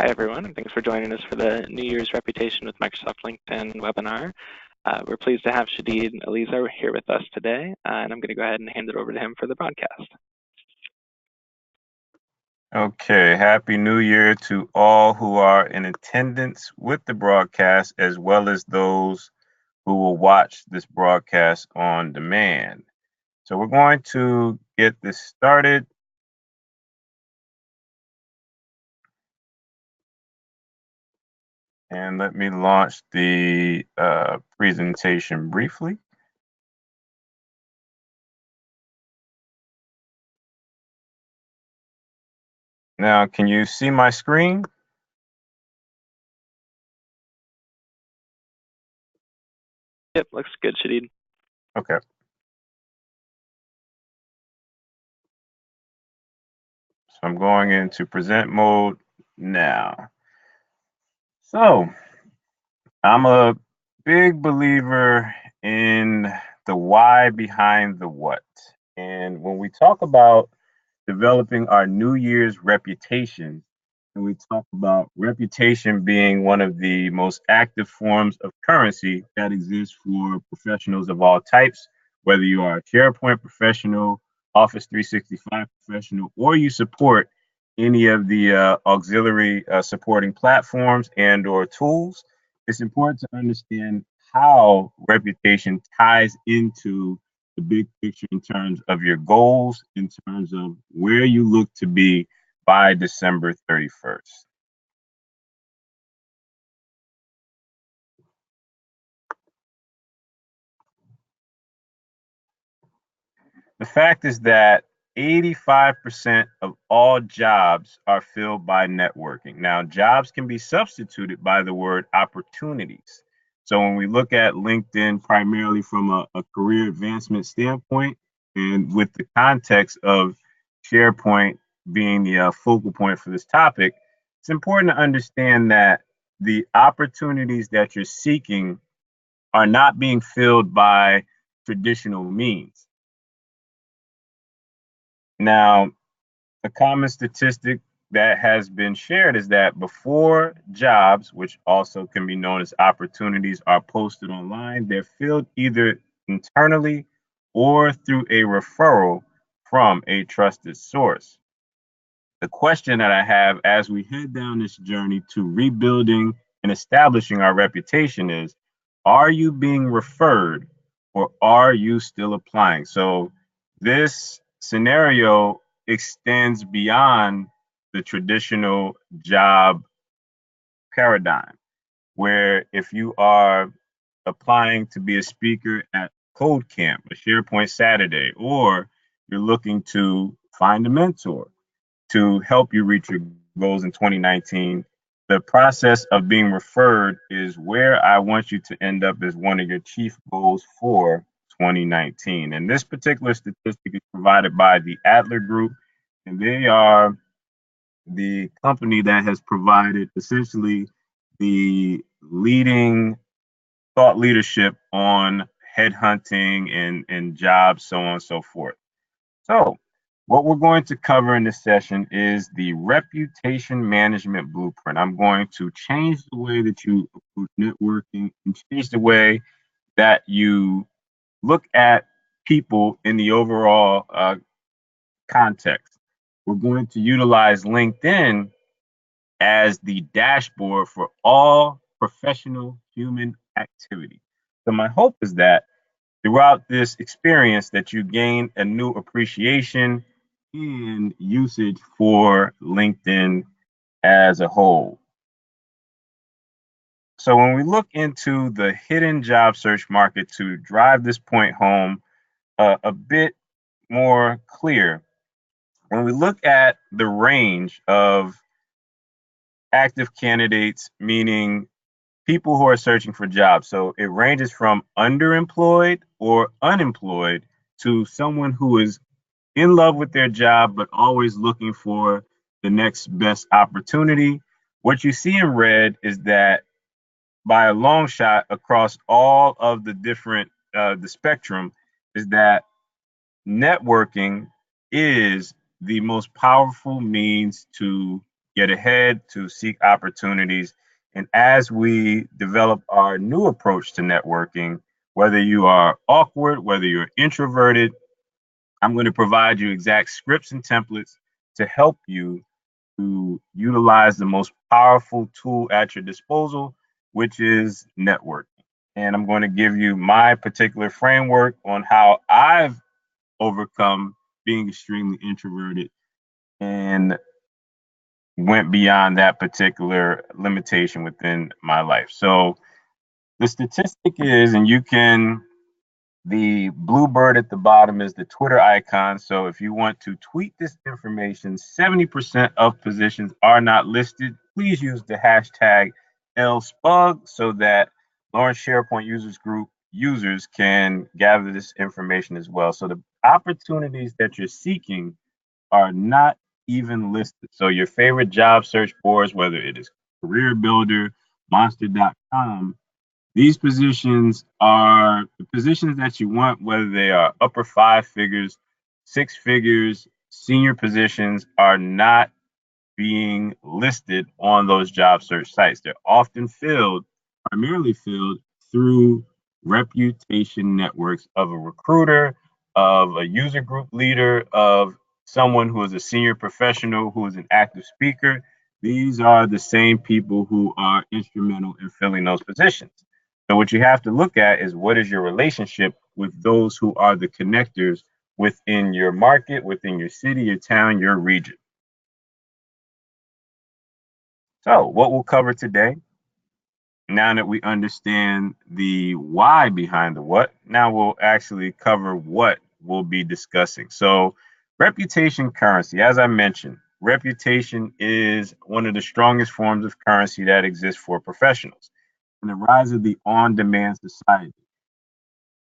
Hi, everyone, and thanks for joining us for the New Year's Reputation with Microsoft LinkedIn webinar. We're pleased to have Shadid Eleazer here with us today, and I'm going to go ahead and hand it over to him for the broadcast. Okay, Happy New Year to all who are in attendance with the broadcast, as well as those who will watch this broadcast on demand. So we're going to get this started. And let me launch the presentation briefly. Now, can you see my screen? Yep, looks good, Shadid. Okay. So I'm going into present mode now. So I'm a big believer in the why behind the what. And when we talk about developing our New Year's reputation, and we talk about reputation being one of the most active forms of currency that exists for professionals of all types, whether you are a SharePoint professional, Office 365 professional, or you support any of the auxiliary supporting platforms and or tools, it's important to understand how reputation ties into the big picture in terms of your goals, in terms of where you look to be by December 31st. The fact is that 85% of all jobs are filled by networking. Now, jobs can be substituted by the word opportunities. So when we look at LinkedIn primarily from a career advancement standpoint, and with the context of SharePoint being the focal point for this topic, it's important to understand that the opportunities that you're seeking are not being filled by traditional means. Now, a common statistic that has been shared is that before jobs, which also can be known as opportunities, are posted online, they're filled either internally or through a referral from a trusted source. The question that I have as we head down this journey to rebuilding and establishing our reputation is, are you being referred or are you still applying? So this scenario extends beyond the traditional job paradigm, where if you are applying to be a speaker at Code Camp, a SharePoint Saturday, or you're looking to find a mentor to help you reach your goals in 2019, the process of being referred is where I want you to end up as one of your chief goals for 2019. And this particular statistic is provided by the Adler Group, and they are the company that has provided essentially the leading thought leadership on headhunting and jobs, so on and so forth. So what we're going to cover in this session is the reputation management blueprint. I'm going to change the way that you approach networking and change the way that you look at people in the overall context. We're going to utilize LinkedIn as the dashboard for all professional human activity. So my hope is that throughout this experience that you gain a new appreciation and usage for LinkedIn as a whole. So when we look into the hidden job search market to drive this point home a bit more clear, when we look at the range of active candidates, meaning people who are searching for jobs. So it ranges from underemployed or unemployed to someone who is in love with their job, but always looking for the next best opportunity. What you see in red is that by a long shot across all of the different, the spectrum, is that networking is the most powerful means to get ahead, to seek opportunities. And as we develop our new approach to networking, whether you are awkward, whether you're introverted, I'm going to provide you exact scripts and templates to help you to utilize the most powerful tool at your disposal, which is networking. And I'm going to give you my particular framework on how I've overcome being extremely introverted and went beyond that particular limitation within my life. So the statistic is, and you can, the blue bird at the bottom is the Twitter icon. So if you want to tweet this information, 70% of positions are not listed. Please use the hashtag LSPUG so that Lawrence SharePoint Users Group users can gather this information as well. So the opportunities that you're seeking are not even listed. So your favorite job search boards, whether it is Career Builder, Monster.com, these positions are the positions that you want, whether they are upper five figures, six figures, senior positions are not being listed on those job search sites. They're often filled, primarily filled through reputation networks of a recruiter, of a user group leader, of someone who is a senior professional, who is an active speaker. These are the same people who are instrumental in filling those positions. So what you have to look at is what is your relationship with those who are the connectors within your market, within your city, your town, your region. So, what we'll cover today, now that we understand the why behind the what, now we'll actually cover what we'll be discussing. So, reputation currency, as I mentioned, reputation is one of the strongest forms of currency that exists for professionals. And the rise of the on demand society.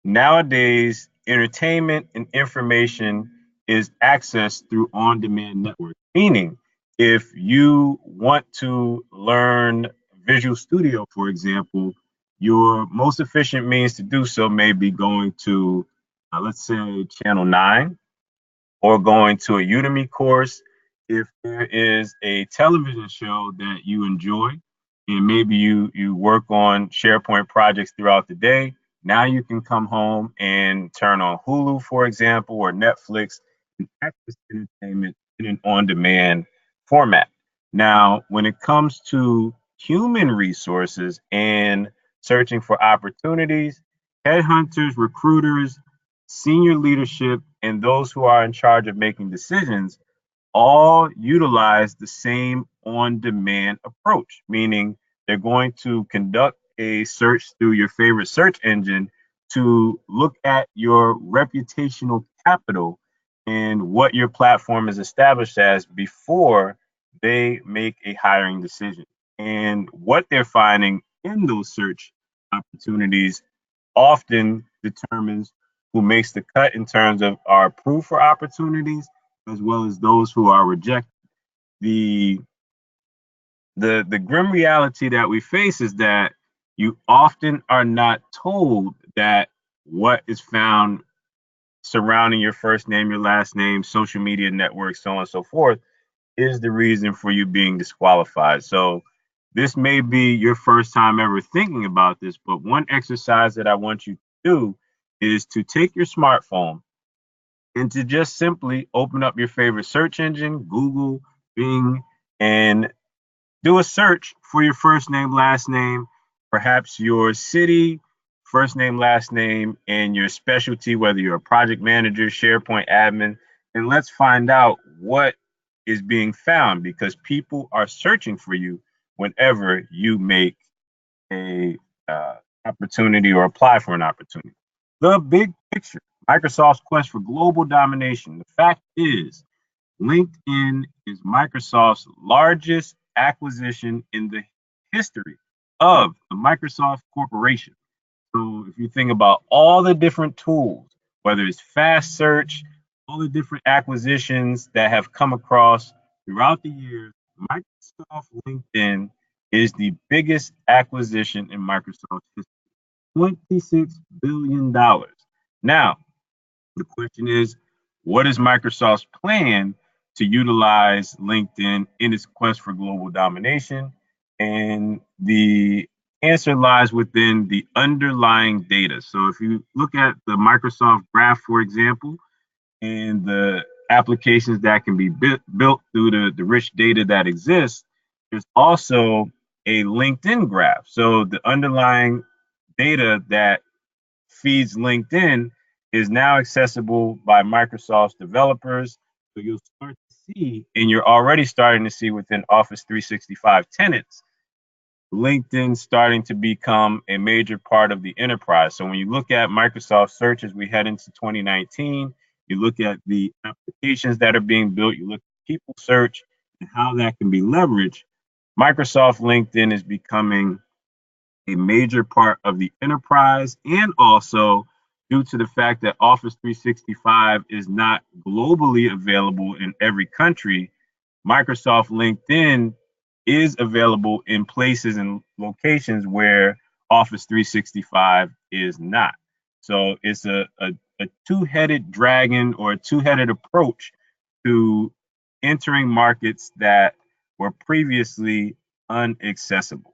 Nowadays, entertainment and information is accessed through on demand networks, meaning if you want to learn Visual Studio, for example, your most efficient means to do so may be going to, let's say, Channel 9 or going to a Udemy course. If there is a television show that you enjoy and maybe you work on SharePoint projects throughout the day, now you can come home and turn on Hulu, for example, or Netflix and access entertainment in an on-demand format. Now, when it comes to human resources and searching for opportunities, headhunters, recruiters, senior leadership, and those who are in charge of making decisions all utilize the same on demand approach, meaning they're going to conduct a search through your favorite search engine to look at your reputational capital and what your platform is established as before they make a hiring decision. And what they're finding in those search opportunities often determines who makes the cut in terms of are approved for opportunities as well as those who are rejected. The the grim reality that we face is that you often are not told that what is found surrounding your first name, your last name, social media networks, so on and so forth, is the reason for you being disqualified. So this may be your first time ever thinking about this, but one exercise that I want you to do is to take your smartphone and to just simply open up your favorite search engine, Google, Bing, and do a search for your first name, last name, perhaps your city, first name, last name, and your specialty, whether you're a project manager, SharePoint admin, and let's find out what is being found because people are searching for you whenever you make a opportunity or apply for an opportunity. The big picture, Microsoft's quest for global domination. The fact is, LinkedIn is Microsoft's largest acquisition in the history of the Microsoft Corporation. So if you think about all the different tools, whether it's fast search, all the different acquisitions that have come across throughout the years, Microsoft LinkedIn is the biggest acquisition in Microsoft's history. $26 billion. Now, the question is, what is Microsoft's plan to utilize LinkedIn in its quest for global domination? And the answer lies within the underlying data. So if you look at the Microsoft Graph, for example, and the applications that can be built through the rich data that exists, there's also a LinkedIn graph. So the underlying data that feeds LinkedIn is now accessible by Microsoft's developers. So you'll start to see, and you're already starting to see within Office 365 tenants, LinkedIn starting to become a major part of the enterprise. So when you look at Microsoft Search as we head into 2019, you look at the applications that are being built, you look at people search and how that can be leveraged. Microsoft LinkedIn is becoming a major part of the enterprise, and also due to the fact that Office 365 is not globally available in every country, Microsoft LinkedIn is available in places and locations where Office 365 is not. So it's a two-headed dragon or a two-headed approach to entering markets that were previously unaccessible.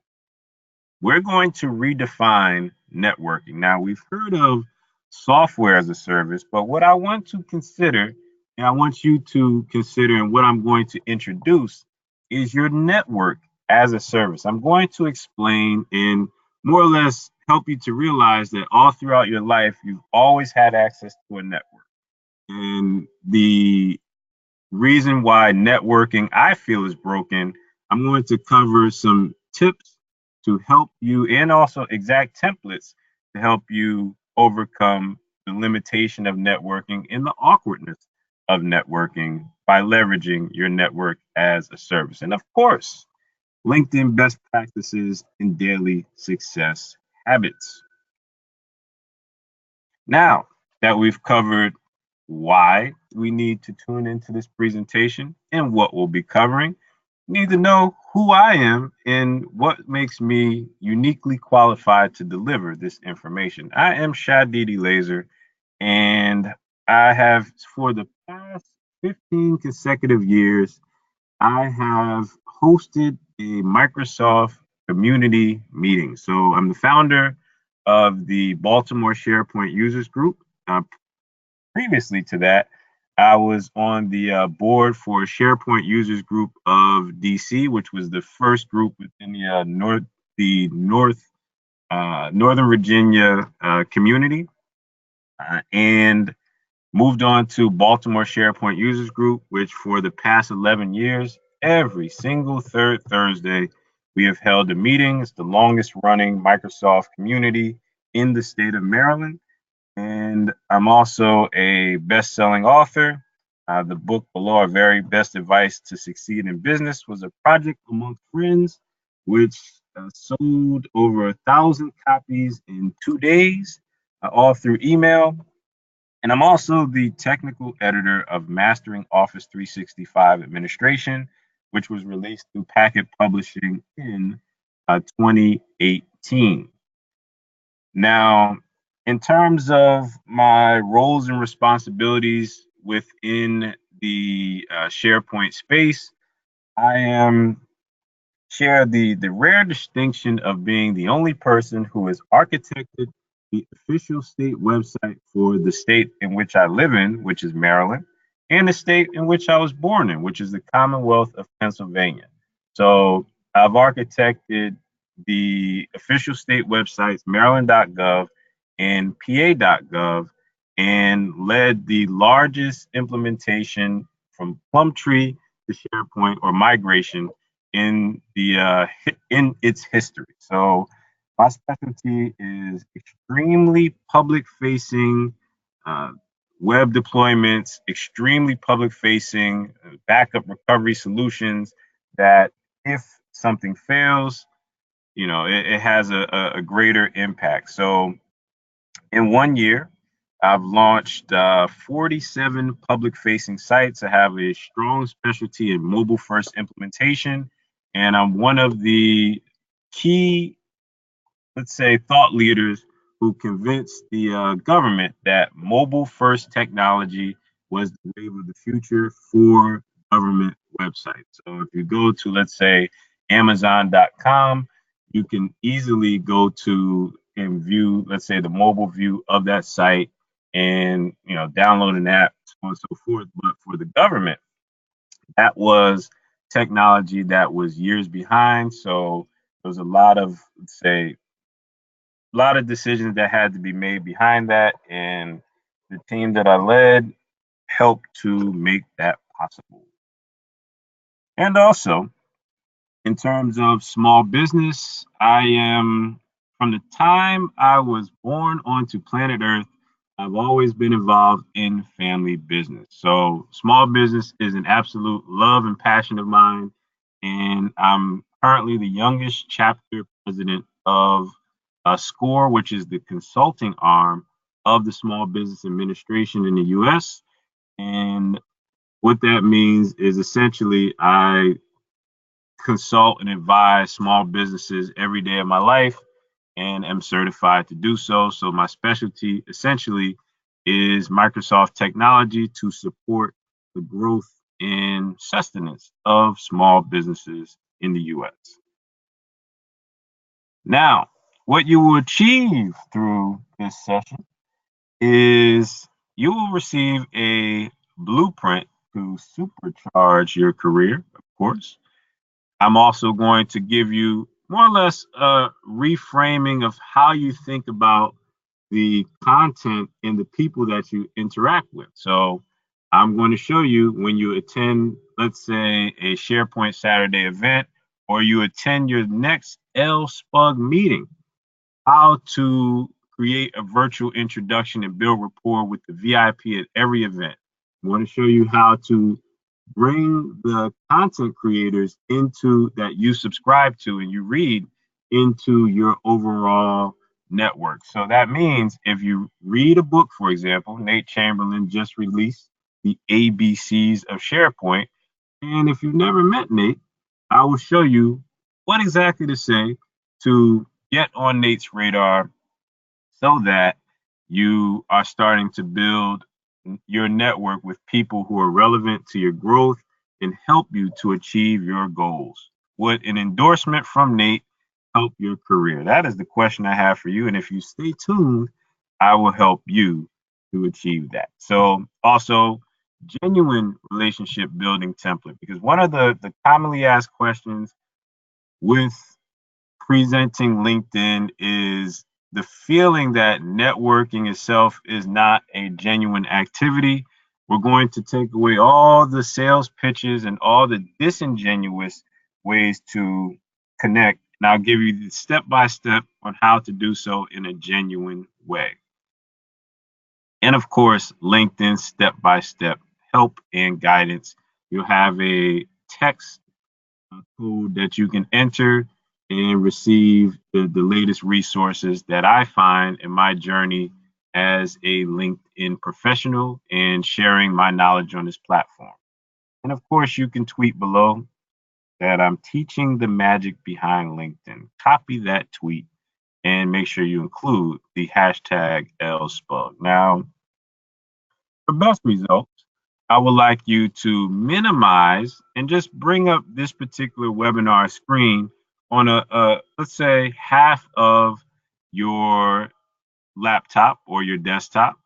We're going to redefine networking. Now, we've heard of software as a service, but what I want to consider, and I want you to consider, and what I'm going to introduce is your network as a service. I'm going to explain and more or less help you to realize that all throughout your life, you've always had access to a network. And the reason why networking I feel is broken, I'm going to cover some tips to help you and also exact templates to help you overcome the limitation of networking and the awkwardness of networking by leveraging your network as a service. And of course, LinkedIn best practices and daily success habits. Now that we've covered why we need to tune into this presentation and what we'll be covering, we need to know who I am and what makes me uniquely qualified to deliver this information. I am Shadid Eleazer, and I have, for the past 15 consecutive years, I have hosted a Microsoft community meeting. So I'm the founder of the Baltimore SharePoint Users Group. Previously to that, I was on the board for SharePoint Users Group of DC, which was the first group within the Northern Virginia community, and moved on to Baltimore SharePoint Users Group, which for the past 11 years, every single third Thursday, we have held a meeting. It's the longest running Microsoft community in the state of Maryland. And I'm also a best-selling author. The book below, Our Very Best Advice to Succeed in Business, was a project amongst friends, which sold over 1,000 copies in 2 days, all through email. And I'm also the technical editor of Mastering Office 365 Administration, which was released through Packet Publishing in 2018. Now, in terms of my roles and responsibilities within the SharePoint space, I am share the rare distinction of being the only person who has architected the official state website for the state in which I live in, which is Maryland, and the state in which I was born in, which is the Commonwealth of Pennsylvania. So I've architected the official state websites, maryland.gov and pa.gov, and led the largest implementation from Plumtree to SharePoint or migration in its history. So my specialty is extremely public-facing web deployments, extremely public-facing backup recovery solutions that, if something fails, it has a greater impact. So in 1 year, I've launched 47 public-facing sites. I have a strong specialty in mobile-first implementation, and I'm one of the key, let's say, thought leaders who convinced the government that mobile-first technology was the wave of the future for government website. So if you go to, let's say, Amazon.com, you can easily go to and view, let's say, the mobile view of that site and download an app, so on and so forth. But for the government, that was technology that was years behind. So there was a lot of, let's say, a lot of decisions that had to be made behind that, and the team that I led helped to make that possible. And also, in terms of small business, I am, from the time I was born onto planet Earth, I've always been involved in family business. So, small business is an absolute love and passion of mine. And I'm currently the youngest chapter president of SCORE, which is the consulting arm of the Small Business Administration in the US. And what that means is essentially I consult and advise small businesses every day of my life and am certified to do so. So my specialty essentially is Microsoft technology to support the growth and sustenance of small businesses in the US. Now, what you will achieve through this session is you will receive a blueprint to supercharge your career, of course. I'm also going to give you more or less a reframing of how you think about the content and the people that you interact with. So I'm going to show you when you attend, let's say, a SharePoint Saturday event, or you attend your next LSPUG meeting, how to create a virtual introduction and build rapport with the VIP at every event. I want to show you how to bring the content creators into that you subscribe to and you read into your overall network. So that means if you read a book, for example, Nate Chamberlain just released the ABCs of SharePoint. And if you've never met Nate, I will show you what exactly to say to get on Nate's radar so that you are starting to build your network with people who are relevant to your growth and help you to achieve your goals. Would an endorsement from Nate help your career? That is the question I have for you. And if you stay tuned, I will help you to achieve that. So, also, genuine relationship building template, because one of the commonly asked questions with presenting LinkedIn is the feeling that networking itself is not a genuine activity. We're going to take away all the sales pitches and all the disingenuous ways to connect. And I'll give you the step by step on how to do so in a genuine way. And of course, LinkedIn step by step help and guidance. You'll have a text code that you can enter and receive the latest resources that I find in my journey as a LinkedIn professional and sharing my knowledge on this platform. And of course, you can tweet below that I'm teaching the magic behind LinkedIn. Copy that tweet and make sure you include the hashtag LSPUG. Now, for best results, I would like you to minimize and just bring up this particular webinar screen on let's say half of your laptop or your desktop,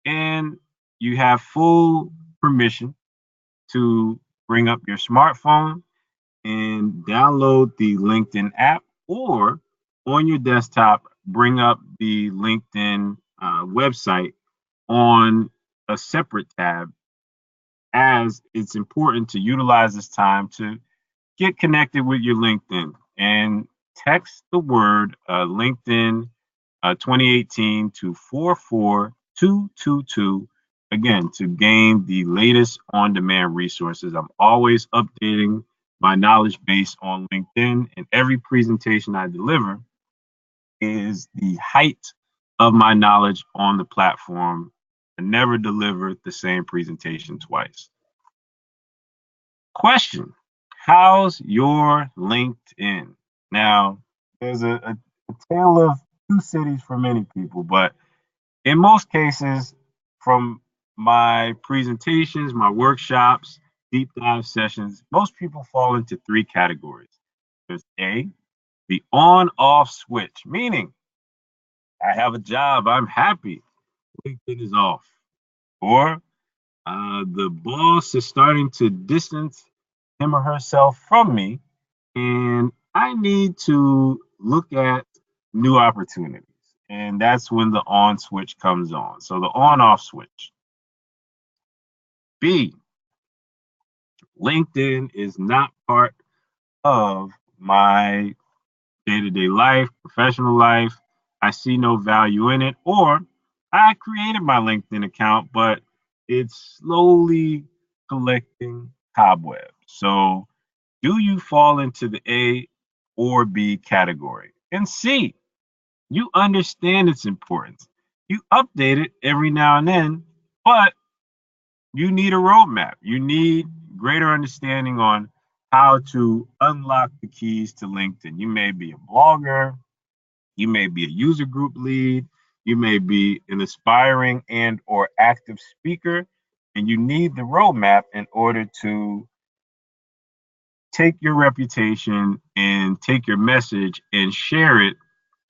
and you have full permission to bring up your smartphone and download the LinkedIn app, or on your desktop, bring up the LinkedIn website on a separate tab, as it's important to utilize this time to get connected with your LinkedIn and text the word LinkedIn 2018 to 44222 again to gain the latest on-demand resources. I'm always updating my knowledge base on LinkedIn, and every presentation I deliver is the height of my knowledge on the platform. I never deliver the same presentation twice. Question: how's your LinkedIn? Now, there's a tale of two cities for many people, but in most cases, from my presentations, my workshops, deep dive sessions, most people fall into three categories. There's A, the on off switch, meaning I have a job, I'm happy, LinkedIn is off. Or the boss is starting to distance him or herself from me, and I need to look at new opportunities. And that's when the on switch comes on. So the on off switch. B, LinkedIn is not part of my day to day life, professional life. I see no value in it. Or I created my LinkedIn account, but it's slowly collecting cobwebs. So, do you fall into the A or B category? And C, you understand its importance. You update it every now and then, but you need a roadmap. You need greater understanding on how to unlock the keys to LinkedIn. You may be a blogger, you may be a user group lead, you may be an aspiring and or active speaker, and you need the roadmap in order to take your reputation and take your message and share it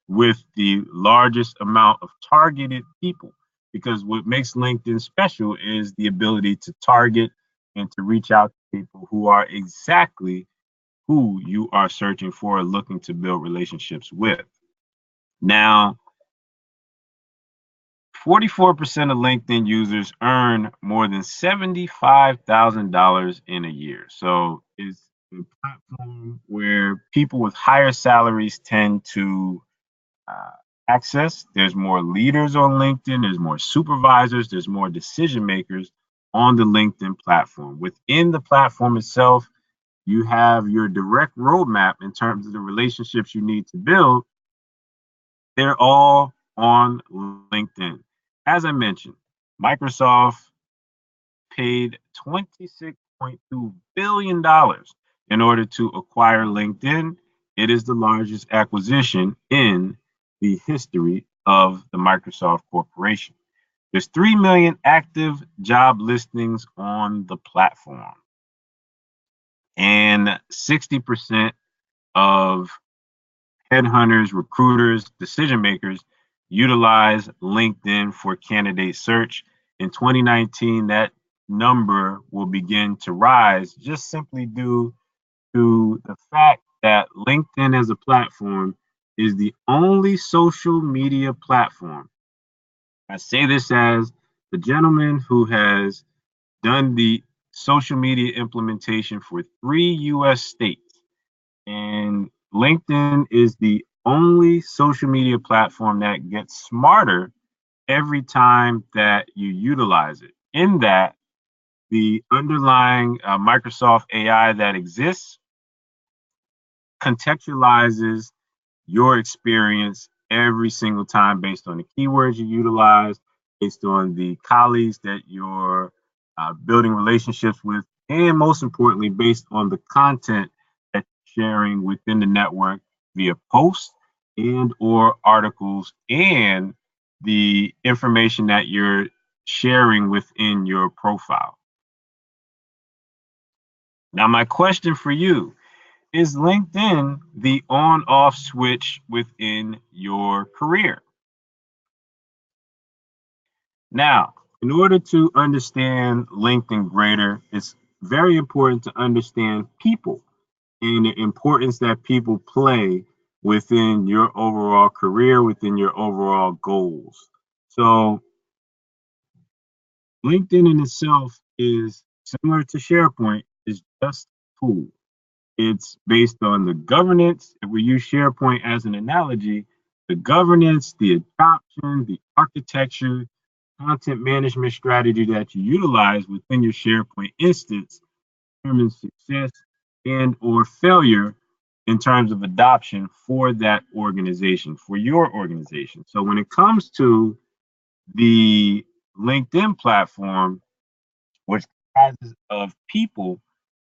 with the largest amount of targeted people. Because what makes LinkedIn special is the ability to target and to reach out to people who are exactly who you are searching for, looking to build relationships with. Now, 44% of LinkedIn users earn more than $75,000 in a year. So it's a platform where people with higher salaries tend to uh, access. There's more leaders on LinkedIn, there's more supervisors, there's more decision makers on the LinkedIn platform. Within the platform itself, you have your direct roadmap in terms of the relationships you need to build. They're all on LinkedIn. As I mentioned, Microsoft paid $26.2 billion in order to acquire LinkedIn. It is the largest acquisition in the history of the Microsoft Corporation. There's 3 million active job listings on the platform, and 60% of headhunters, recruiters, decision makers utilize LinkedIn for candidate search. In 2019, that number will begin to rise just simply due to the fact that LinkedIn as a platform is the only social media platform. I say this as the gentleman who has done the social media implementation for 3 US states. And LinkedIn is the only social media platform that gets smarter every time that you utilize it. In that, the underlying Microsoft AI that exists contextualizes your experience every single time based on the keywords you utilize, based on the colleagues that you're building relationships with, and most importantly, based on the content that you're sharing within the network via posts and or articles and the information that you're sharing within your profile. Now, my question for you, is LinkedIn the on off switch within your career? Now, in order to understand LinkedIn greater, it's very important to understand people and the importance that people play within your overall career, within your overall goals. So, LinkedIn in itself is similar to SharePoint, is just a tool. It's based on the governance. If we use SharePoint as an analogy, the governance, the adoption, the architecture, content management strategy that you utilize within your SharePoint instance determines success and or failure in terms of adoption for that organization, for your organization. So when it comes to the LinkedIn platform, which comprises of people,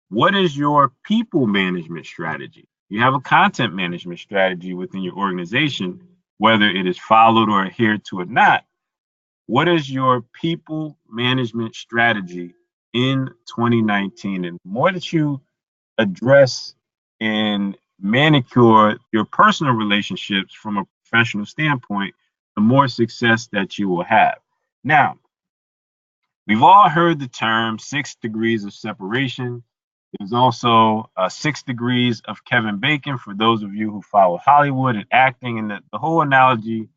what is your people management strategy? You have a content management strategy within your organization, whether it is followed or adhered to or not. What is your people management strategy in 2019. And the more that you address and manicure your personal relationships from a professional standpoint, the more success that you will have. Now, we've all heard the term 6 degrees of separation. There's also 6 degrees of Kevin Bacon for those of you who follow Hollywood and acting, and the whole analogy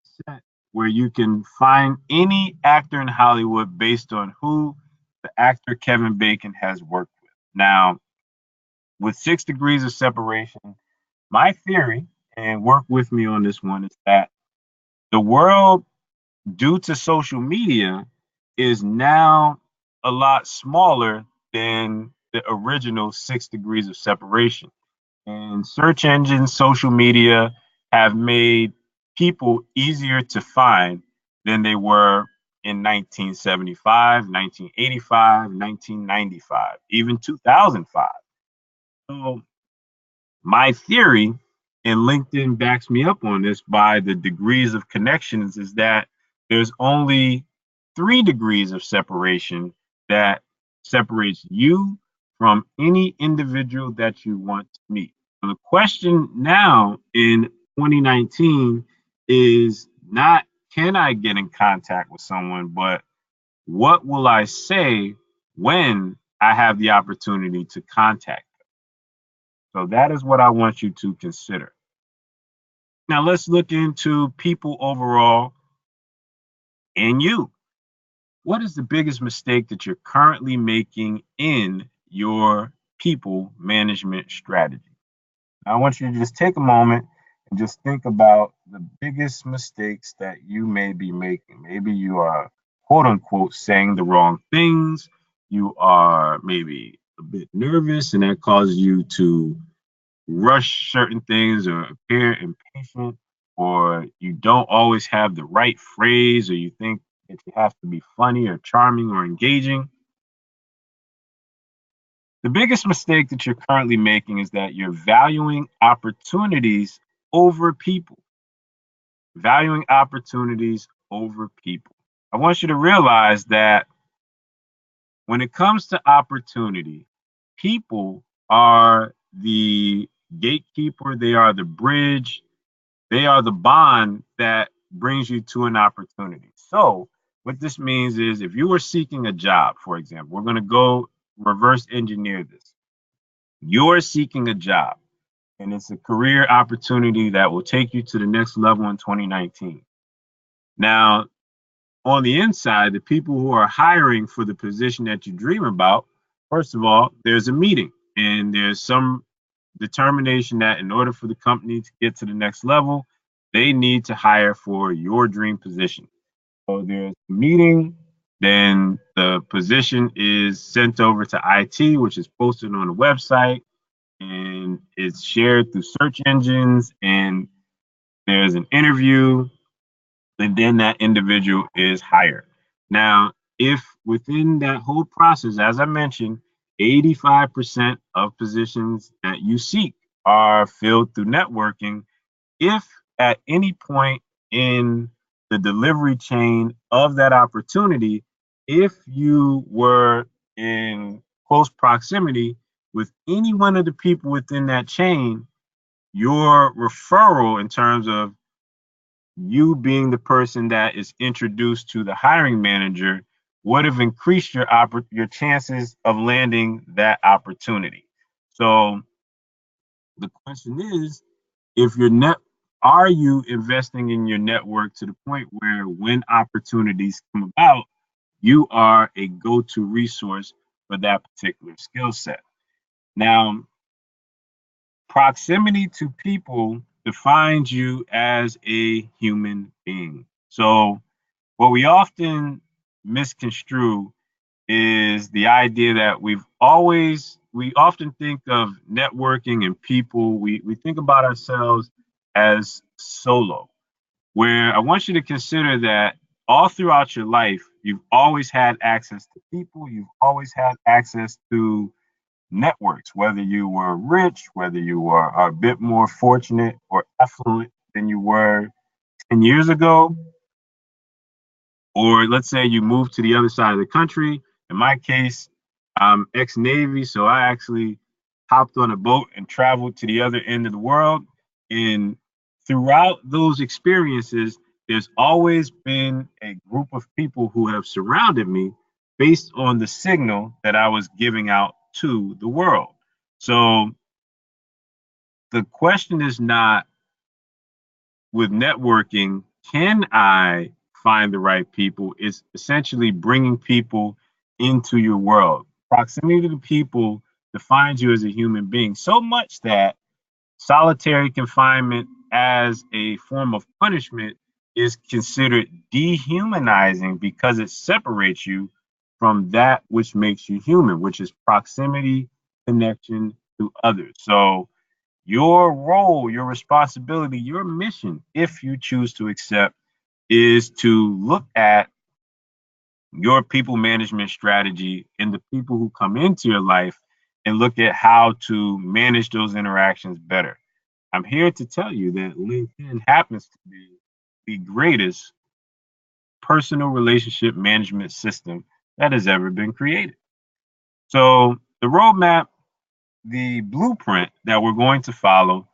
set where you can find any actor in Hollywood based on who the actor Kevin Bacon has worked with. Now, with 6 degrees of separation, my theory, and work with me on this one, is that the world, due to social media, is now a lot smaller than the original 6 degrees of separation. And search engines, social media have made people easier to find than they were in 1975, 1985, 1995, even 2005. So my theory, and LinkedIn backs me up on this by the degrees of connections, is that there's only 3 degrees of separation that separates you from any individual that you want to meet. So the question now in 2019 is not, can I get in contact with someone, but what will I say when I have the opportunity to contact? So that is what I want you to consider. Now let's look into people overall and you. What is the biggest mistake that you're currently making in your people management strategy? Now, I want you to just take a moment and just think about the biggest mistakes that you may be making. Maybe you are, quote unquote, saying the wrong things. You are maybe a bit nervous, and that causes you to rush certain things or appear impatient, or you don't always have the right phrase, or you think that you have to be funny or charming or engaging. The biggest mistake that you're currently making is that you're valuing opportunities over people. Valuing opportunities over people. I want you to realize that when it comes to opportunity, people are the gatekeeper, they are the bridge, they are the bond that brings you to an opportunity. So, what this means is if you were seeking a job, for example, we're going to go reverse engineer this. You're seeking a job, and it's a career opportunity that will take you to the next level in 2019. Now, on the inside, the people who are hiring for the position that you dream about, first of all, there's a meeting and there's some determination that in order for the company to get to the next level, they need to hire for your dream position. So there's a meeting, then the position is sent over to IT, which is posted on the website, and it's shared through search engines, and there's an interview, and then that individual is hired. Now, if within that whole process, as I mentioned, 85% of positions that you seek are filled through networking, if at any point in the delivery chain of that opportunity, if you were in close proximity with any one of the people within that chain, your referral in terms of you being the person that is introduced to the hiring manager would have increased your chances of landing that opportunity. So the question is, if your net are you investing in your network to the point where when opportunities come about, you are a go-to resource for that particular skill set? Now, proximity to people defines you as a human being. So what we often misconstrue is the idea that we often think of networking and people, we think about ourselves as solo, where I want you to consider that all throughout your life, you've always had access to people, you've always had access to networks, whether you were rich, whether you were a bit more fortunate or affluent than you were 10 years ago, or let's say you moved to the other side of the country, In my case, I'm ex-Navy, so I actually hopped on a boat and traveled to the other end of the world. And throughout those experiences, there's always been a group of people who have surrounded me based on the signal that I was giving out to the world. So the question is not with networking, can I find the right people? It's essentially bringing people into your world. Proximity to the people defines you as a human being so much that solitary confinement as a form of punishment is considered dehumanizing because it separates you from that which makes you human, which is proximity, connection to others. So your role, your responsibility, your mission, if you choose to accept, is to look at your people management strategy and the people who come into your life and look at how to manage those interactions better. I'm here to tell you that LinkedIn happens to be the greatest personal relationship management system that has ever been created. So, the roadmap, the blueprint that we're going to follow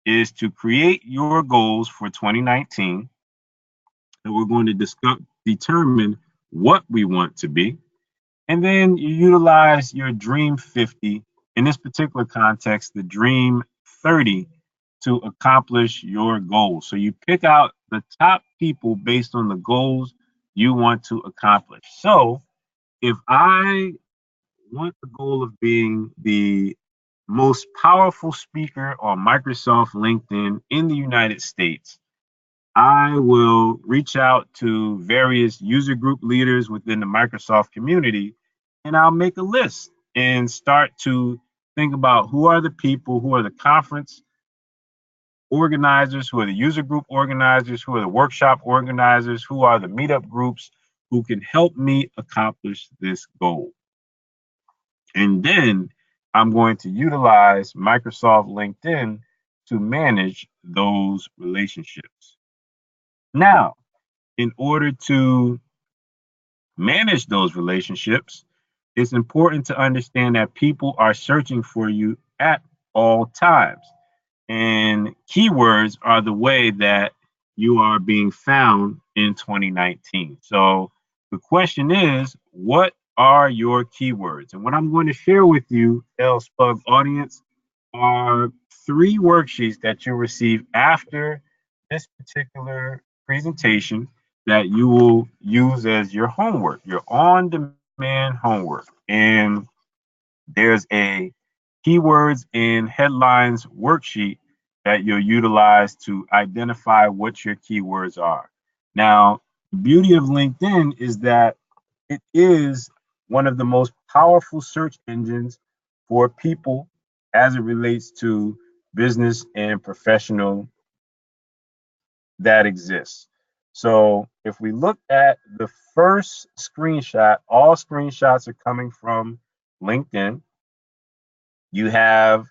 is to create your goals for 2019. And we're going to determine what we want to be. And then you utilize your Dream 50, in this particular context, the Dream 30, to accomplish your goals. So you pick out the top people based on the goals you want to accomplish. So if I want the goal of being the most powerful speaker on Microsoft LinkedIn in the United States, I will reach out to various user group leaders within the Microsoft community and I'll make a list and start to think about who are the people, who are the conference organizers, who are the user group organizers, who are the workshop organizers, who are the meetup groups who can help me accomplish this goal. And then I'm going to utilize Microsoft LinkedIn to manage those relationships. Now, in order to manage those relationships, it's important to understand that people are searching for you at all times. And keywords are the way that you are being found in 2019. So the question is, what are your keywords? And what I'm going to share with you, LSPUG audience, are 3 worksheets that you'll receive after this particular presentation that you will use as your homework, your on-demand homework. And there's a keywords and headlines worksheet that you'll utilize to identify what your keywords are. Now, the beauty of LinkedIn is that it is one of the most powerful search engines for people as it relates to business and professional that exists. So if we look at the first screenshot, all screenshots are coming from LinkedIn. You have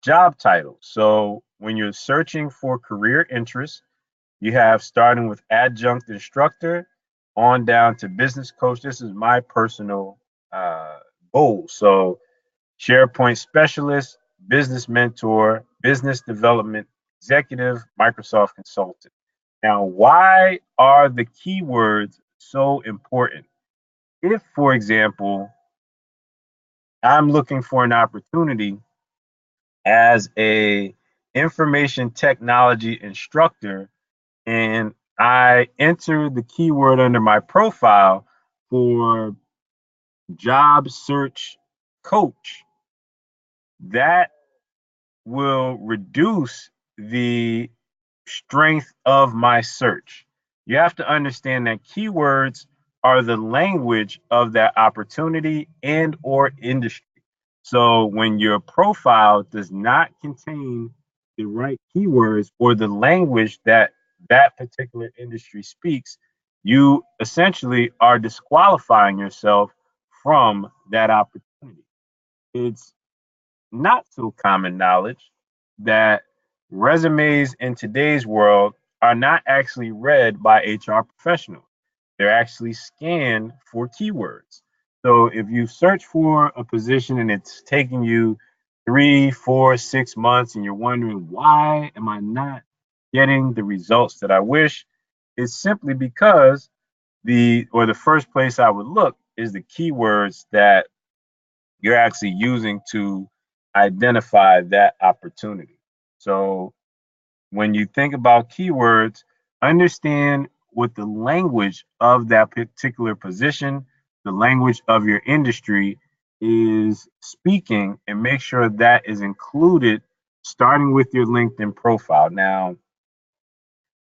job titles. So when you're searching for career interests, you have starting with adjunct instructor on down to business coach. This is my personal goal. So SharePoint specialist, business mentor, business development executive, Microsoft consultant. Now, why are the keywords so important? If, for example, I'm looking for an opportunity as a information technology instructor and I enter the keyword under my profile for job search coach, that will reduce the strength of my search. You have to understand that keywords are the language of that opportunity and or industry. So when your profile does not contain the right keywords or the language that that particular industry speaks, you essentially are disqualifying yourself from that opportunity. It's not so common knowledge that resumes in today's world are not actually read by HR professionals. They're actually scanned for keywords. So if you search for a position and it's taking you 3, 4, 6 months and you're wondering, why am I not getting the results that I wish? It's simply because the first place I would look is the keywords that you're actually using to identify that opportunity. So when you think about keywords, understand what the language of that particular position, the language of your industry is speaking, and make sure that is included starting with your LinkedIn profile. Now,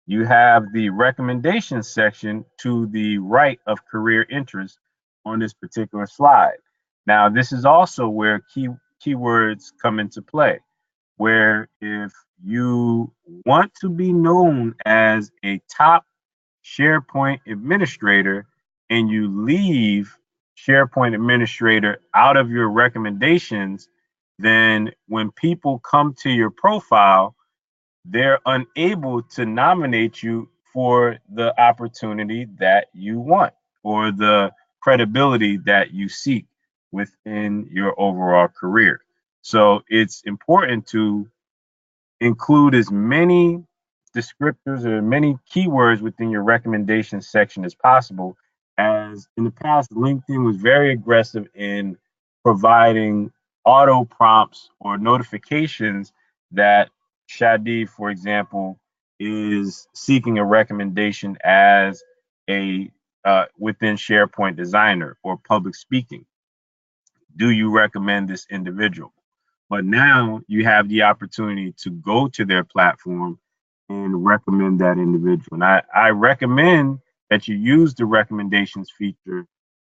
you have the recommendation section to the right of career interest on this particular slide. Now, this is also where keywords come into play, where if you want to be known as a top SharePoint administrator and you leave SharePoint administrator out of your recommendations, then when people come to your profile, they're unable to nominate you for the opportunity that you want or the credibility that you seek within your overall career. So it's important to include as many descriptors or many keywords within your recommendation section as possible. As in the past, LinkedIn was very aggressive in providing auto prompts or notifications that Shadi, for example, is seeking a recommendation as a within SharePoint designer or public speaking. Do you recommend this individual? But now you have the opportunity to go to their platform and recommend that individual. And I recommend that you use the recommendations feature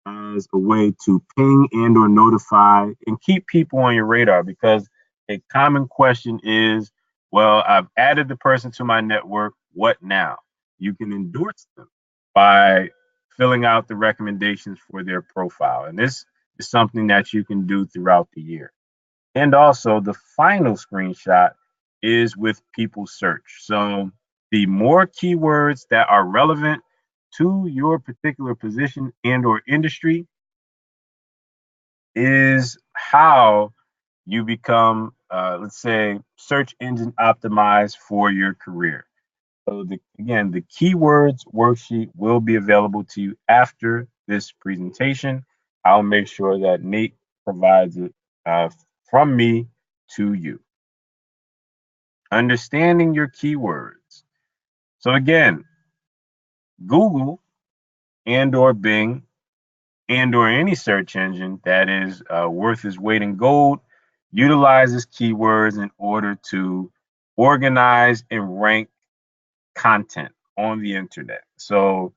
as a way to ping and or notify and keep people on your radar, because a common question is, well, I've added the person to my network. What now? You can endorse them by filling out the recommendations for their profile. And this is something that you can do throughout the year. And also, the final screenshot is with people search. So the more keywords that are relevant to your particular position and or industry is how you become, let's say, search engine optimized for your career. So again, the keywords worksheet will be available to you after this presentation. I'll make sure that Nate provides it uh, from me to you. Understanding your keywords. So again, Google and or Bing and or any search engine that is worth its weight in gold utilizes keywords in order to organize and rank content on the internet. So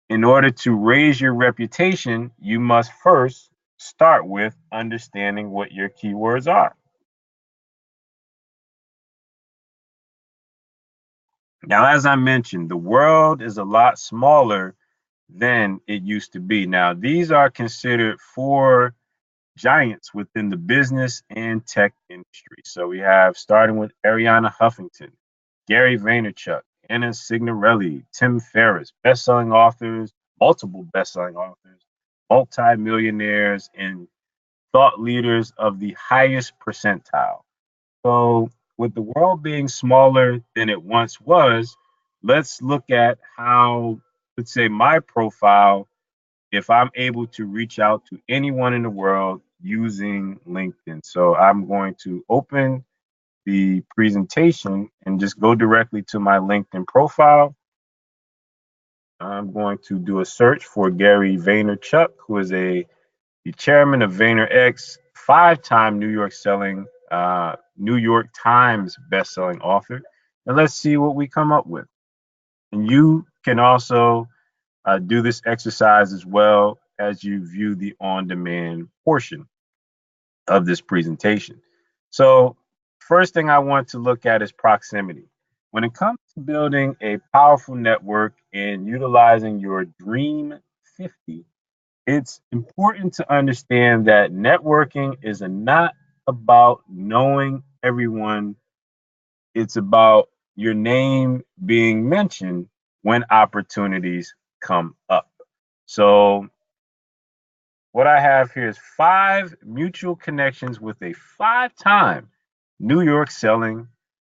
in order to raise your reputation, you must first start with understanding what your keywords are. Now, as I mentioned, the world is a lot smaller than it used to be. Now, these are considered four giants within the business and tech industry. So we have, starting with Ariana Huffington, Gary Vaynerchuk, Anna Signorelli, Tim Ferriss, best-selling authors, multiple best-selling authors, multi-millionaires, and thought leaders of the highest percentile. So with the world being smaller than it once was, let's look at how, let's say, my profile, if I'm able to reach out to anyone in the world using LinkedIn. So I'm going to open the presentation and just go directly to my LinkedIn profile. I'm going to do a search for Gary Vaynerchuk, who is the chairman of VaynerX, five-time New York Times best-selling author. And let's see what we come up with. And you can also do this exercise as well as you view the on-demand portion of this presentation. So first thing I want to look at is proximity. When it comes to building a powerful network and utilizing your Dream 50, it's important to understand that networking is not about knowing everyone. It's about your name being mentioned when opportunities come up. So what I have here is 5 mutual connections with a 5-time New York selling,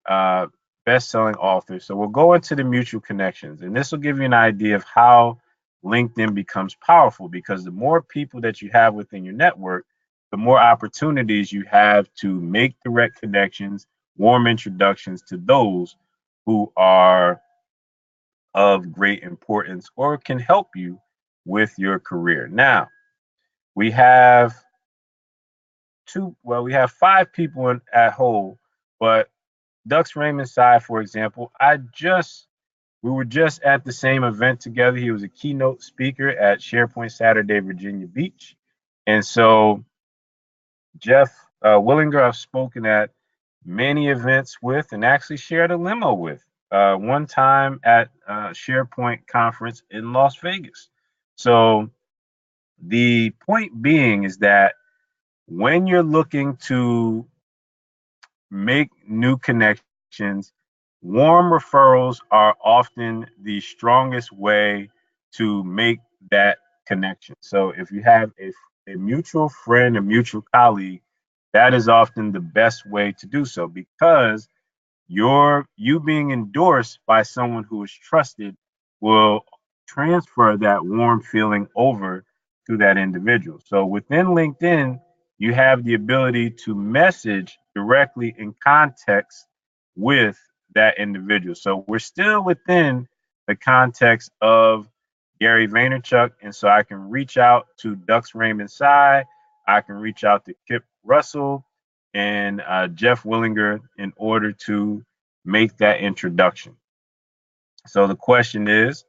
uh, best-selling author. So we'll go into the mutual connections, and this will give you an idea of how LinkedIn becomes powerful, because the more people that you have within your network, the more opportunities you have to make direct connections, warm introductions to those who are of great importance or can help you with your career. Now, we have we have 5 people at whole, but Dux Raymond's side, for example, we were just at the same event together. He was a keynote speaker at SharePoint Saturday, Virginia Beach. And so Jeff Willinger, I've spoken at many events with and actually shared a limo with one time at SharePoint conference in Las Vegas. So the point being is that when you're looking to make new connections, warm referrals are often the strongest way to make that connection. So if you have a mutual friend, a mutual colleague, that is often the best way to do so, because you being endorsed by someone who is trusted will transfer that warm feeling over to that individual. So within LinkedIn, you have the ability to message directly in context with that individual. So we're still within the context of Gary Vaynerchuk, and so I can reach out to Dux Raymond Sy, I can reach out to Kip Russell and Jeff Willinger in order to make that introduction. So the question is,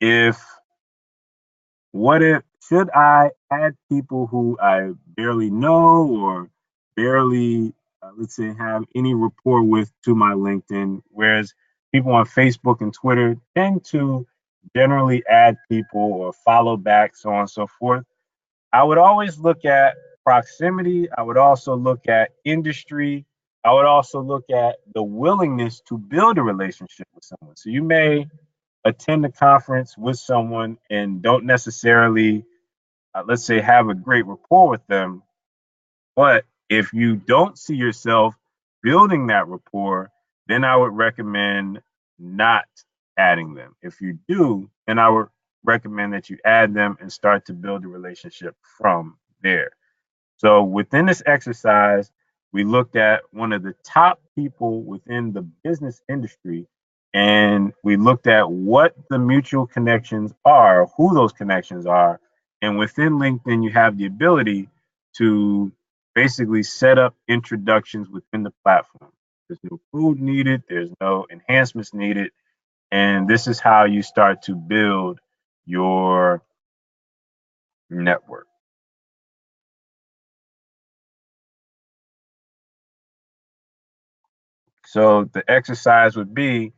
if what if should I add people who I barely know or barely, let's say, have any rapport with to my LinkedIn, whereas people on Facebook and Twitter tend to generally add people or follow back, so on and so forth. I would always look at proximity. I would also look at industry. I would also look at the willingness to build a relationship with someone. So you may attend a conference with someone and don't necessarily, let's say, have a great rapport with them. But if you don't see yourself building that rapport, then I would recommend not adding them. If you do, then I would recommend that you add them and start to build a relationship from there. So within this exercise, we looked at one of the top people within the business industry, and we looked at what the mutual connections are, who those connections are. And within LinkedIn, you have the ability to basically set up introductions within the platform. There's no code needed, there's no enhancements needed. And this is how you start to build your network. So the exercise would be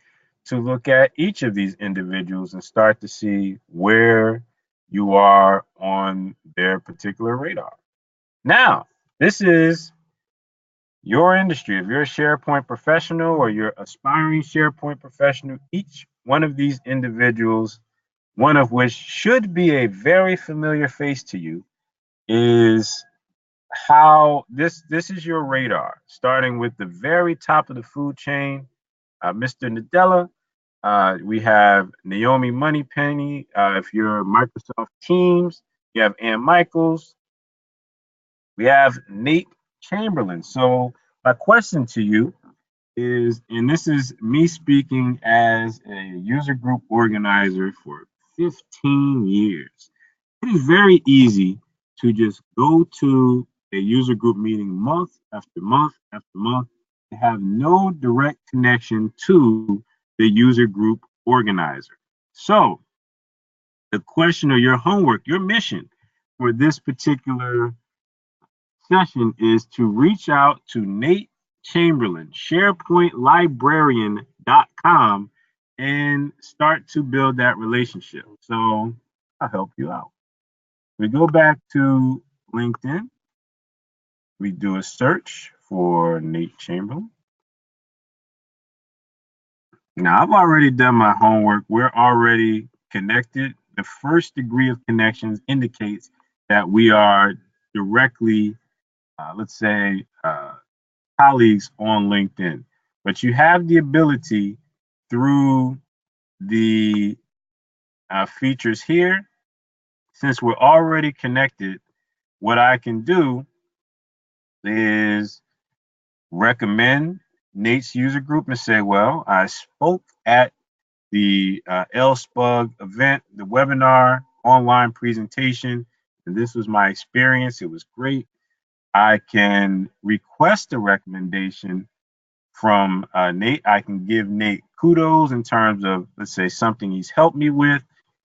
to look at each of these individuals and start to see where you are on their particular radar. Now, this is your industry. If you're a SharePoint professional or you're aspiring SharePoint professional, each one of these individuals, one of which should be a very familiar face to you, is how this is your radar, starting with the very top of the food chain, Mr. Nadella. We have Naomi Moneypenny. If you're Microsoft Teams, you have Ann Michaels. We have Nate Chamberlain. So my question to you is, and this is me speaking as a user group organizer for 15 years. It is very easy to just go to a user group meeting month after month after month and have no direct connection to the user group organizer. So the question or your homework, your mission for this particular session is to reach out to Nate Chamberlain, SharePointLibrarian.com, and start to build that relationship. So I'll help you out. We go back to LinkedIn. We do a search for Nate Chamberlain. Now, I've already done my homework. We're already connected. The first degree of connections indicates that we are directly, let's say, colleagues on LinkedIn. But you have the ability through the features here, since we're already connected, what I can do is recommend Nate's user group and say, well, I spoke at the LSPUG event, the webinar, online presentation, and this was my experience. It was great. I can request a recommendation from Nate. I can give Nate kudos in terms of, let's say, something he's helped me with.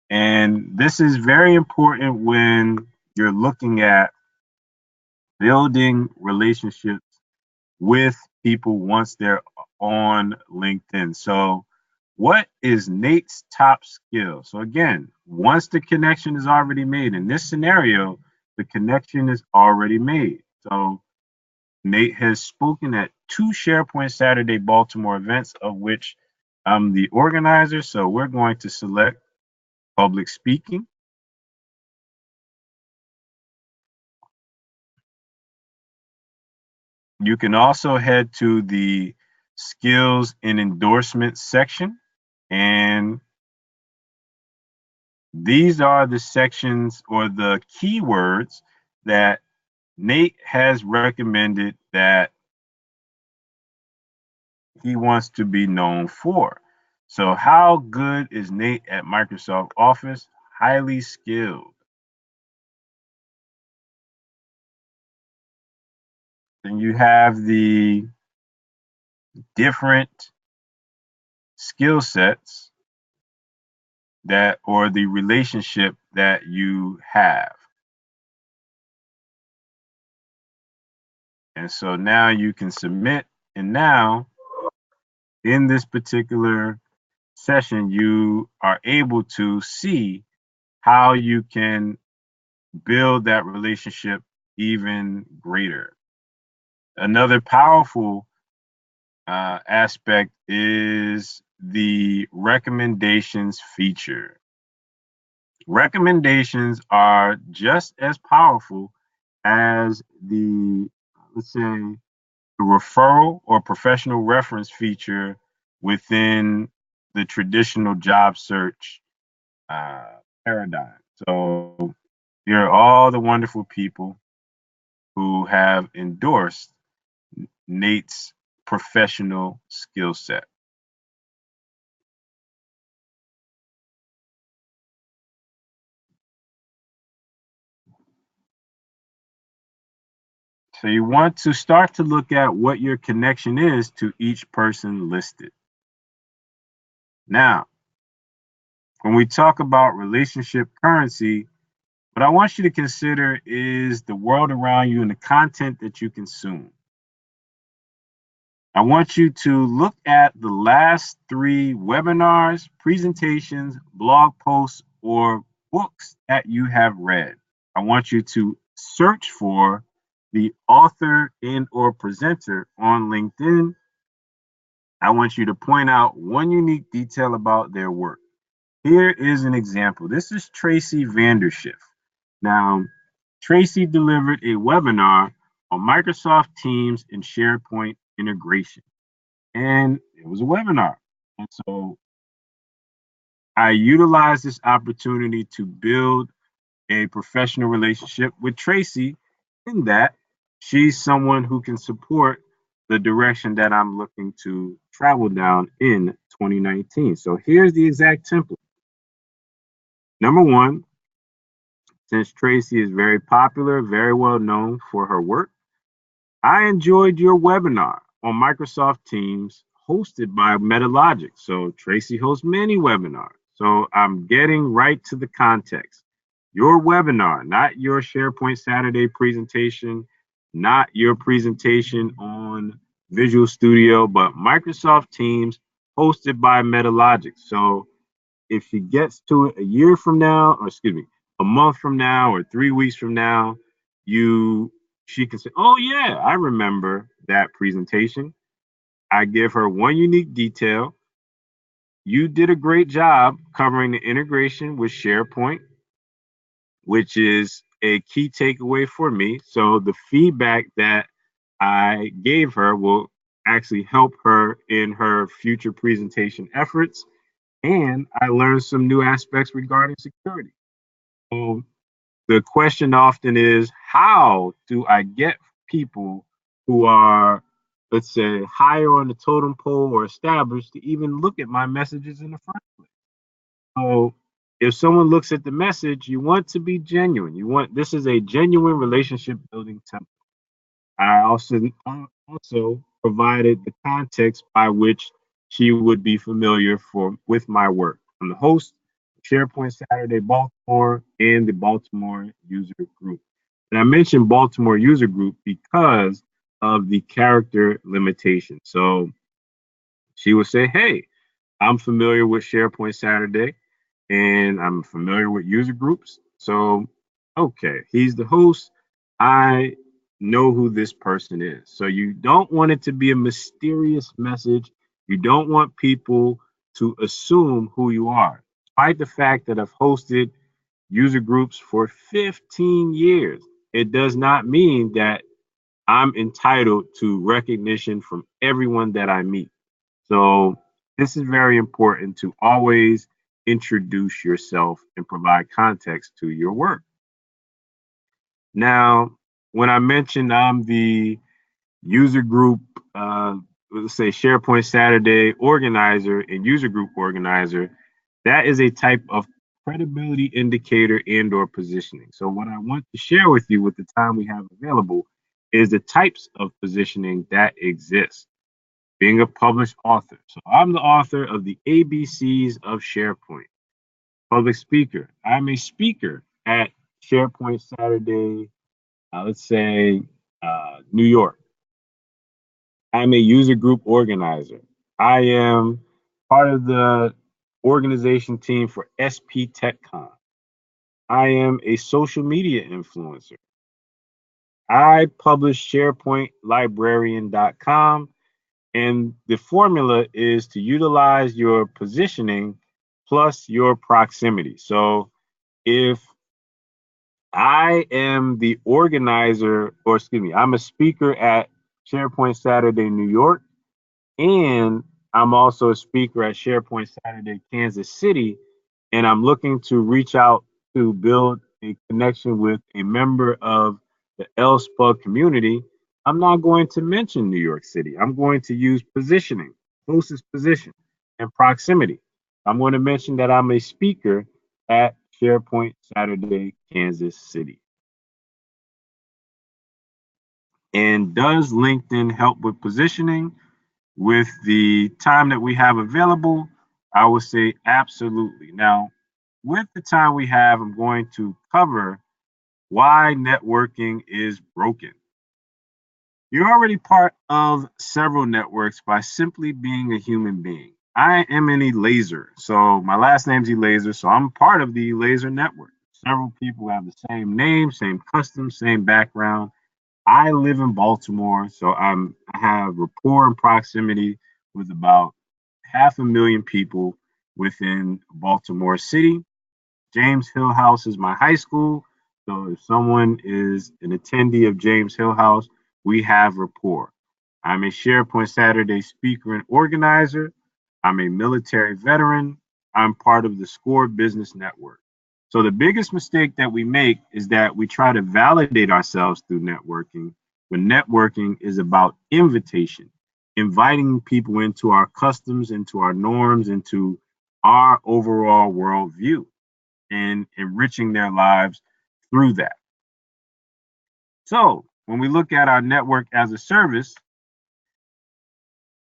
And this is very important when you're looking at building relationships with people once they're on LinkedIn. So, what is Nate's top skill? So, again, once the connection is already made, in this scenario, the connection is already made. So, Nate has spoken at 2 SharePoint Saturday Baltimore events, of which I'm the organizer. So, we're going to select public speaking. You can also head to the skills and endorsements section, and these are the sections or the keywords that Nate has recommended that he wants to be known for. So, how good is Nate at Microsoft Office? Highly skilled. Then you have the different skill sets that, or the relationship that you have. And so now you can submit. And now in this particular session, you are able to see how you can build that relationship even greater. Another powerful aspect is the recommendations feature. Recommendations are just as powerful as the, let's say, the referral or professional reference feature within the traditional job search paradigm. So here are all the wonderful people who have endorsed Nate's professional skill set. So you want to start to look at what your connection is to each person listed. Now, when we talk about relationship currency, what I want you to consider is the world around you and the content that you consume. I want you to look at the last 3 webinars, presentations, blog posts, or books that you have read. I want you to search for the author and or presenter on LinkedIn. I want you to point out one unique detail about their work. Here is an example. This is Tracy Vanderschiff. Now, Tracy delivered a webinar on Microsoft Teams and SharePoint integration. And it was a webinar. And so I utilized this opportunity to build a professional relationship with Tracy, in that she's someone who can support the direction that I'm looking to travel down in 2019. So here's the exact template. Number 1, since Tracy is very popular, very well known for her work, I enjoyed your webinar on Microsoft Teams hosted by Metalogic. So Tracy hosts many webinars. So I'm getting right to the context. Your webinar, not your SharePoint Saturday presentation, not your presentation on Visual Studio, but Microsoft Teams hosted by Metalogic. So if she gets to it a year from now, or excuse me, a month from now, or 3 weeks from now, she can say, oh yeah, I remember that presentation. I give her one unique detail. You did a great job covering the integration with SharePoint, which is a key takeaway for me. So the feedback that I gave her will actually help her in her future presentation efforts. And I learned some new aspects regarding security. So the question often is, how do I get people who are, let's say, higher on the totem pole or established to even look at my messages in the first place? So if someone looks at the message, you want to be genuine. You want, this is a genuine relationship building template. I also provided the context by which she would be familiar with my work. I'm the host of SharePoint Saturday Baltimore and the Baltimore User Group. And I mentioned Baltimore User Group because of the character limitation. So she would say, "Hey, I'm familiar with SharePoint Saturday and I'm familiar with user groups. So, okay, he's the host. I know who this person is." So, you don't want it to be a mysterious message. You don't want people to assume who you are. Despite the fact that I've hosted user groups for 15 years, it does not mean that I'm entitled to recognition from everyone that I meet. So this is very important to always introduce yourself and provide context to your work. Now, when I mentioned I'm the user group, let's say SharePoint Saturday organizer and user group organizer, that is a type of credibility indicator and or positioning. So what I want to share with you with the time we have available is the types of positioning that exist. Being a published author. So I'm the author of the ABCs of SharePoint. Public speaker. I'm a speaker at SharePoint Saturday, let's say New York. I'm a user group organizer. I am part of the organization team for SP TechCon. I am a social media influencer. I publish SharePointLibrarian.com. And the formula is to utilize your positioning plus your proximity. So if I am the organizer, or excuse me, I'm a speaker at SharePoint Saturday New York, and I'm also a speaker at SharePoint Saturday Kansas City, and I'm looking to reach out to build a connection with a member of the LSPUG community. I'm not going to mention New York City. I'm going to use positioning, closest position, and proximity. I'm going to mention that I'm a speaker at SharePoint Saturday Kansas City. And does LinkedIn help with positioning? With the time that we have available, I would say absolutely. Now, with the time we have, I'm going to cover why networking is broken. You're already part of several networks by simply being a human being. I am an Eleazer, so my last name's Eleazer, so I'm part of the Eleazer network. Several people have the same name, same customs, same background. I live in Baltimore, so I have rapport and proximity with about 500,000 people within Baltimore City. James Hill House is my high school, so if someone is an attendee of James Hill House, we have rapport. I'm a SharePoint Saturday speaker and organizer. I'm a military veteran. I'm part of the SCORE Business Network. So the biggest mistake that we make is that we try to validate ourselves through networking, when networking is about invitation, inviting people into our customs, into our norms, into our overall worldview, and enriching their lives through that. So when we look at our network as a service,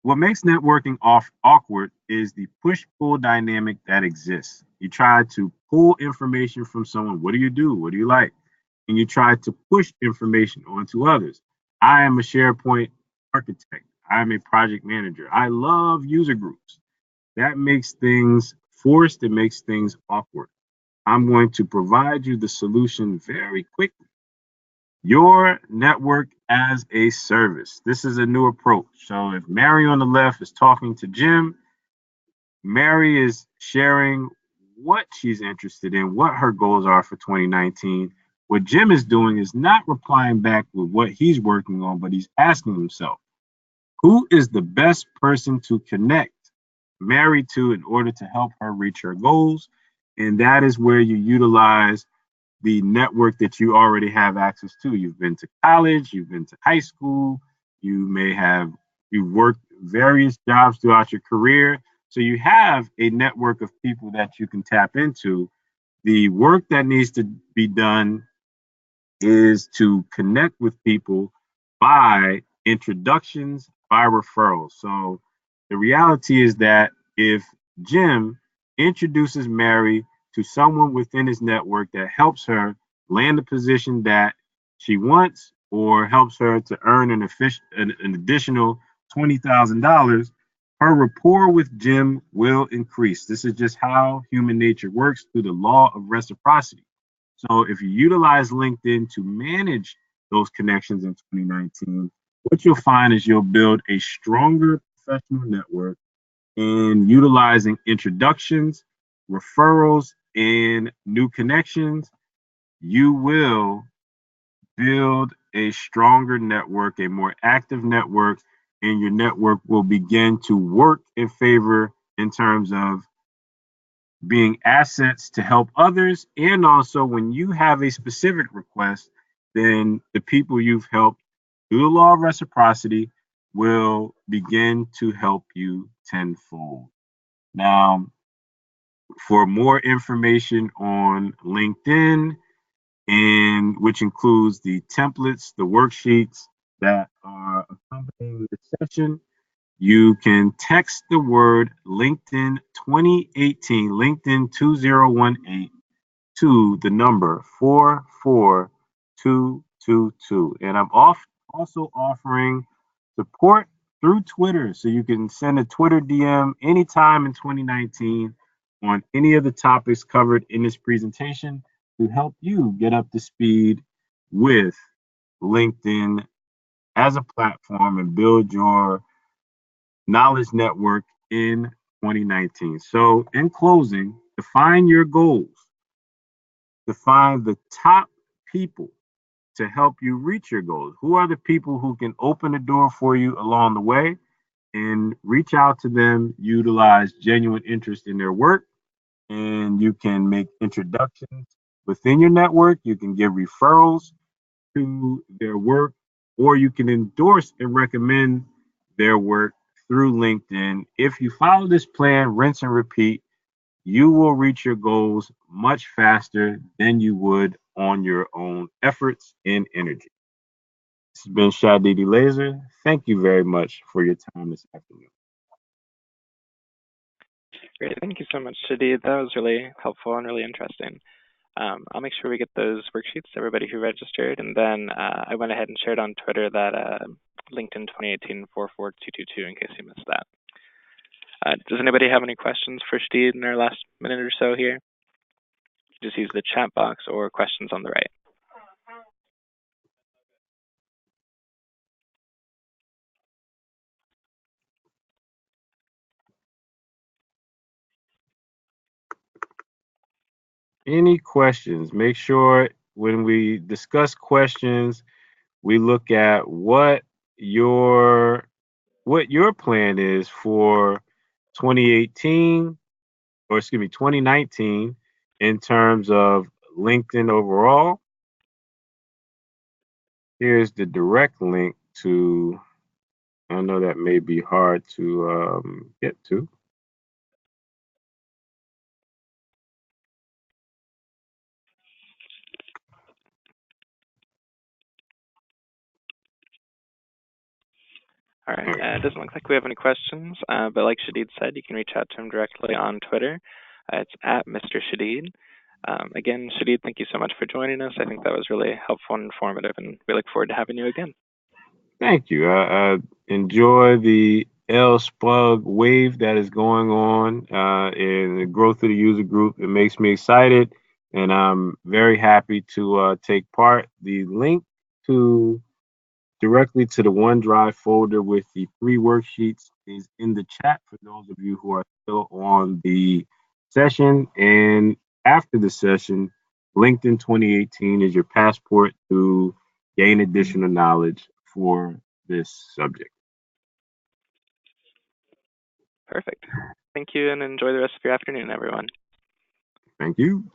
what makes networking awkward is the push-pull dynamic that exists. You try to pull information from someone. What do you do? What do you like? And you try to push information onto others. I am a SharePoint architect. I'm a project manager. I love user groups. That makes things forced. It makes things awkward. I'm going to provide you the solution very quickly. Your network as a service. This is a new approach. So if Mary on the left is talking to Jim, Mary is sharing what she's interested in, what her goals are for 2019. What Jim is doing is not replying back with what he's working on, but he's asking himself, who is the best person to connect Mary to in order to help her reach her goals? And that is where you utilize the network that you already have access to. You've been to college, you've been to high school, you've worked various jobs throughout your career. So you have a network of people that you can tap into. The work that needs to be done is to connect with people by introductions, by referrals. So the reality is that if Jim introduces Mary to someone within his network that helps her land the position that she wants or helps her to earn an additional $20,000, her rapport with Jim will increase. This is just how human nature works through the law of reciprocity. So if you utilize LinkedIn to manage those connections in 2019, what you'll find is you'll build a stronger professional network in utilizing introductions, referrals, and new connections. You will build a stronger network, a more active network, and your network will begin to work in favor in terms of being assets to help others. And also, when you have a specific request, then the people you've helped through the law of reciprocity will begin to help you tenfold. Now, for more information on LinkedIn, and which includes the templates, the worksheets that are accompanying the session, you can text the word LinkedIn 2018, LinkedIn 2018 to the number 44222. And I'm also offering support through Twitter. So you can send a Twitter DM anytime in 2019 on any of the topics covered in this presentation to help you get up to speed with LinkedIn as a platform and build your knowledge network in 2019. So, in closing, define your goals, define the top people to help you reach your goals. Who are the people who can open the door for you along the way? And reach out to them, utilize genuine interest in their work, and you can make introductions within your network. You can give referrals to their work, or you can endorse and recommend their work through LinkedIn. If you follow this plan, rinse and repeat, you will reach your goals much faster than you would on your own efforts and energy. This has been Shadid Eleazer. Thank you very much for your time this afternoon. Great. Thank you so much, Shadid. That was really helpful and really interesting. I'll make sure we get those worksheets to everybody who registered. And then I went ahead and shared on Twitter that LinkedIn 2018 44222 in case you missed that. Does anybody have any questions for Shadid in our last minute or so here? Just use the chat box or questions on the right. Any questions? Make sure when we discuss questions, we look at what your plan is for 2018, or excuse me, 2019 in terms of LinkedIn overall. Here's the direct link to, I know that may be hard to get to. All right. It doesn't look like we have any questions, but like Shadid said, you can reach out to him directly on Twitter. It's at Mr. Shadid. Again, Shadid, thank you so much for joining us. I think that was really helpful and informative, and we look forward to having you again. Thank you. I enjoy the LSPUG wave that is going on and the growth of the user group. It makes me excited, and I'm very happy to take part. The link to directly to the OneDrive folder with the 3 worksheets is in the chat for those of you who are still on the session. And after the session, LinkedIn 2018 is your passport to gain additional knowledge for this subject. Perfect. Thank you, and enjoy the rest of your afternoon, everyone. Thank you.